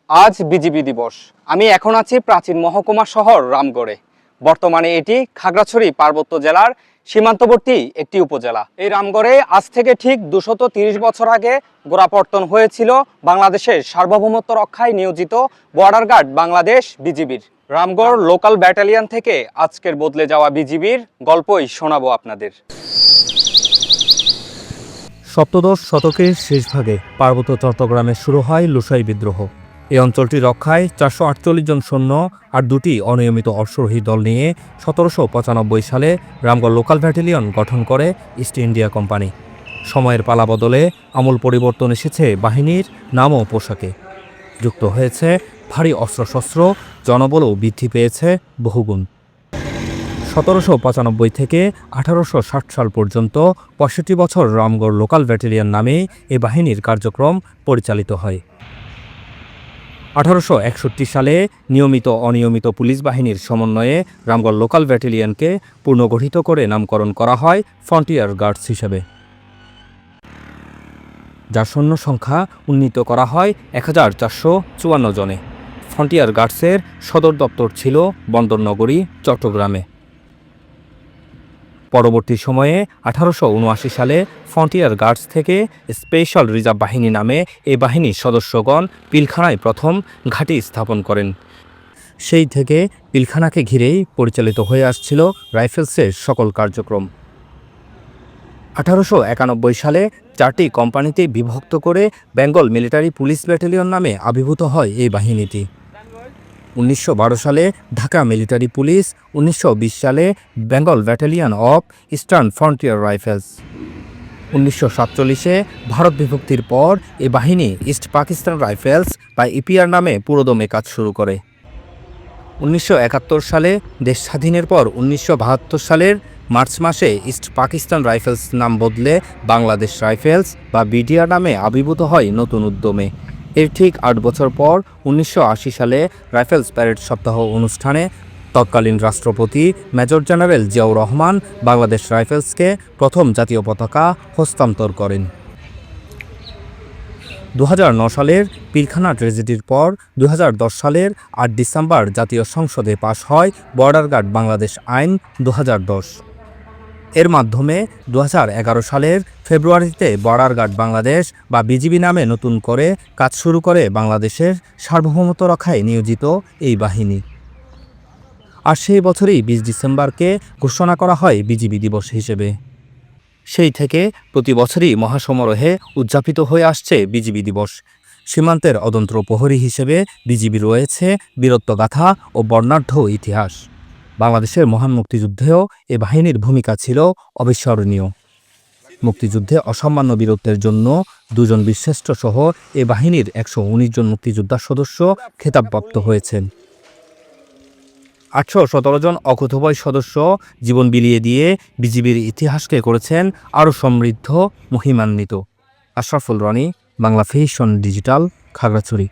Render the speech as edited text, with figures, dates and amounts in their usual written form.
আজ বিজিবি দিবস। আমি এখন আছি প্রাচীন মহকুমা শহর রামগড়ে। বর্তমানে এটি খাগড়াছড়ি পার্বত্য জেলার সীমান্তবর্তী একটি উপজেলা। এই রামগড়ে আজ থেকে ঠিক 230 বছর আগে গোড়াপত্তন হয়েছিল বাংলাদেশের সার্বভৌমত্ব রক্ষায় নিয়োজিত বর্ডার গার্ড বাংলাদেশ বিজিবির। রামগড় লোকাল ব্যাটালিয়ন থেকে আজকের বদলে যাওয়া বিজিবির গল্পই শোনাবো আপনাদের। সপ্তদশ শতকের শেষভাগে পার্বত্য চট্টগ্রামে শুরু হয় লুসাই বিদ্রোহ। এই অঞ্চলটি রক্ষায় 448 জন সৈন্য আর দুটি অনিয়মিত অশ্বারোহী দল নিয়ে 1795 সালে রামগড় লোকাল ব্যাটালিয়ন গঠন করে ইস্ট ইন্ডিয়া কোম্পানি। সময়ের পালা বদলে আমূল পরিবর্তন এসেছে বাহিনীর নাম ও পোশাকে। যুক্ত হয়েছে ভারী অস্ত্রশস্ত্র, জনবলও বৃদ্ধি পেয়েছে বহুগুণ। 1795 থেকে 1860 সাল পর্যন্ত 65 বছর রামগড় লোকাল ব্যাটালিয়ন নামে এ বাহিনীর কার্যক্রম পরিচালিত হয়। 1861 সালে নিয়মিত অনিয়মিত পুলিশ বাহিনীর সমন্বয়ে রামগড় লোকাল ব্যাটালিয়নকে পুনর্গঠিত করে নামকরণ করা হয় ফ্রন্টিয়ার গার্ডস হিসেবে, যার সৈন্য সংখ্যা উন্নীত করা হয় 1454 জনে। ফ্রন্টিয়ার গার্ডসের সদর দপ্তর ছিল বন্দরনগরী চট্টগ্রামে। পরবর্তী সময়ে 1879 সালে ফ্রন্টিয়ার গার্ডস থেকে স্পেশাল রিজার্ভ বাহিনী নামে এই বাহিনীর সদস্যগণ পিলখানায় প্রথম ঘাঁটি স্থাপন করেন। সেই থেকে পিলখানাকে ঘিরেই পরিচালিত হয়ে আসছিল রাইফেলসের সকল কার্যক্রম। 1891 সালে 4টি কোম্পানিতে বিভক্ত করে বেঙ্গল মিলিটারি পুলিশ ব্যাটালিয়ন নামে আবির্ভূত হয় এই বাহিনীটি। 1912 সালে ঢাকা মিলিটারি পুলিশ, 1920 সালে Bengal battalion of Eastern Frontier Rifles. 1947-এ ভারত বিভক্তির পর এ বাহিনী ইস্ট পাকিস্তান রাইফেলস বা ইপিআর নামে পুরোদমে কাজ শুরু করে। 1971 সালে দেশ স্বাধীনের পর 1972 সালের মার্চ মাসে ইস্ট পাকিস্তান রাইফেলস নাম বদলে বাংলাদেশ রাইফেলস বা বিডিআর নামে আবির্ভূত হয় নতুন উদ্যমে। এর ঠিক 8 বছর পর 1980 সালে রাইফেলস প্যারেড সপ্তাহ অনুষ্ঠানে তৎকালীন রাষ্ট্রপতি মেজর জেনারেল জিয়াউর রহমান বাংলাদেশ রাইফেলসকে প্রথম জাতীয় পতাকা হস্তান্তর করেন। 2009 সালের পিলখানা ট্র্যাজেডির পর 2010 সালের 8 ডিসেম্বর জাতীয় সংসদে পাশ হয় বর্ডার গার্ড বাংলাদেশ আইন 2010। এর মাধ্যমে 2011 সালের ফেব্রুয়ারিতে বর্ডার গার্ড বাংলাদেশ বা বিজিবি নামে নতুন করে কাজ শুরু করে বাংলাদেশের সার্বভৌমত্ব রক্ষায় নিয়োজিত এই বাহিনী। আর সেই বছরই 20 ডিসেম্বরকে ঘোষণা করা হয় বিজিবি দিবস হিসেবে। সেই থেকে প্রতি বছরই মহাসমারোহে উদযাপিত হয়ে আসছে বিজিবি দিবস। সীমান্তের অদন্ত্র প্রহরী হিসেবে বিজিবি রয়েছে বীরত্বগাথা ও বর্ণাঢ্য ইতিহাস। বাংলাদেশের মহান মুক্তিযুদ্ধেও এ বাহিনীর ভূমিকা ছিল অবিস্মরণীয়। মুক্তিযুদ্ধে অসামান্য বীরত্বের জন্য 2 জন বীরশ্রেষ্ঠ সহ এ বাহিনীর 119 জন মুক্তিযোদ্ধা সদস্য খেতাবপ্রাপ্ত হয়েছেন। 817 জন অকুতোভয় সদস্য জীবন বিলিয়ে দিয়ে বিজিবির ইতিহাসকে করেছেন আরও সমৃদ্ধ, মহিমান্বিত। Ashraful Roni, Bangla vision digital, Khagrachari.